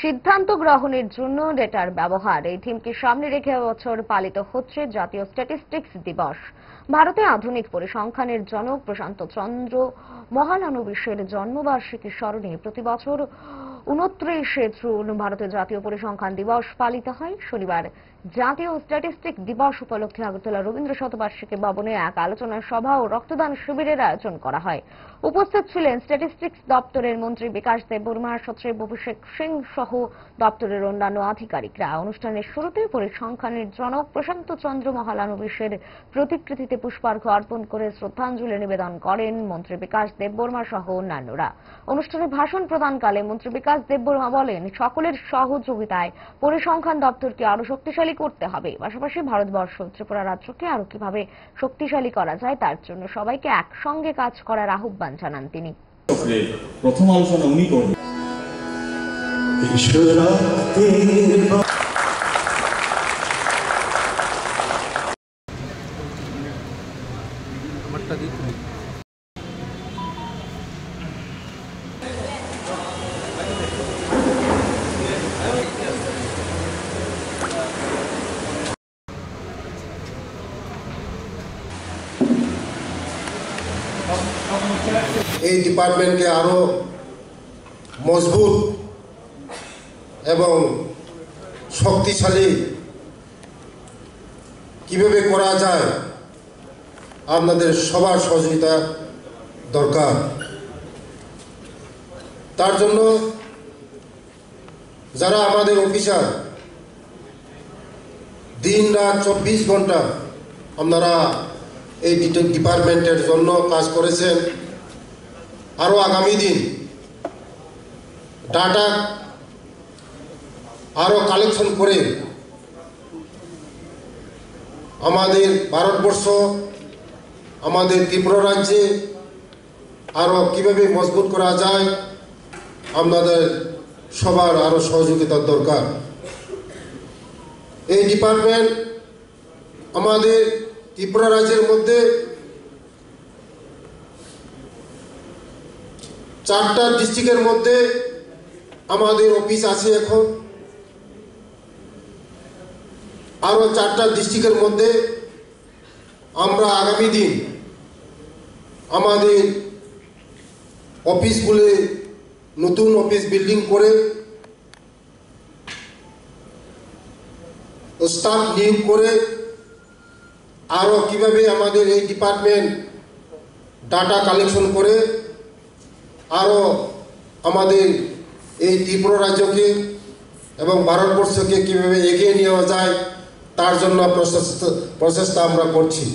সিদ্ধান্ত গ্রহণের জন্য ডেটার ব্যবহার এই থিমকে সামনে রেখে এবছর পালিত হচ্ছে জাতীয় স্ট্যাটিস্টিক্স দিবস। ভারতে আধুনিক পরিসংখ্যানের জনক প্রশান্ত চন্দ্র মহালানোবিশের জন্মবার্ষিকী স্মরণে প্রতি বছর 29শে জুন ভারতে জাতীয় পরিসংখ্যান দিবস পালিত হয়। শনিবার জাতীয় স্ট্যাটিস্টিক দিবস উপলক্ষে আগরতলা রবীন্দ্র শতবার্ষিকী ভবনে এক আলোচনা সভা ও রক্তদান শিবিরের আয়োজন করা হয়। উপস্থিত ছিলেন স্ট্যাটিস্টিক্স দপ্তরের মন্ত্রী বিকাশ দেববর্মা, সচিব অভিষেক সিং সহ দপ্তরের অন্যান্য আধিকারিকরা। অনুষ্ঠানের শুরুতে পরিসংখ্যানের জনক প্রশান্ত চন্দ্র মহালানোবিশের প্রতিকৃতিতে পুষ্পার্ঘ অর্পণ করে শ্রদ্ধাঞ্জলি নিবেদন করেন মন্ত্রী বিকাশ দেববর্মা সহ অন্যান্যরা। অনুষ্ঠানে ভাষণ প্রদানকালে মন্ত্রী বিকাশ দেববর্মা বলেন, সকলের সহযোগিতায় পরিসংখ্যান দপ্তরকে আরো শক্তিশালী করতে হবে। পাশাপাশি ভারতবর্ষ ত্রিপুরা রাজ্যকে আরো কিভাবে শক্তিশালী করা যায় তার জন্য সবাইকে একসঙ্গে কাজ করার আহ্বান জানান তিনি। প্রথম আলোচনা উনি করবেন। এই ডিপার্টমেন্টকে আরো মজবুত এবং শক্তিশালী কিভাবে করা যায় আপনাদের সবার সহযোগিতা দরকার। তার জন্য যারা আমাদের অফিসার দিন রাত 24 ঘন্টা আপনারা এই ডিপার্টমেন্টের জন্য কাজ করেছেন, আরো আগামী দিন ডাটা আরো কালেকশন করে আমাদের ভারতবর্ষ, আমাদের ত্রিপুরা রাজ্যে আরো কিভাবে মজবুত করা যায় আপনাদের সবার আরো সহযোগিতার দরকার। এই ডিপার্টমেন্ট আমাদের ত্রিপুরা রাজ্যের মধ্যে 4টা ডিস্ট্রিক্টের মধ্যে আমাদের অফিস আছে। এখন আরো 4টা ডিস্ট্রিক্টের মধ্যে আমরা আগামী দিন আমাদের অফিসগুলি নতুন অফিস বিল্ডিং করে স্টাফ নিয়োগ করে আরো কিভাবে আমাদের এই ডিপার্টমেন্ট ডাটা কালেকশন করে আরো আমাদের এই ত্রিপুরা রাজ্যকে এবং ভারতবর্ষকে কিভাবে এগিয়ে নেওয়া যায় তার জন্য প্রচেষ্টা আমরা করছি।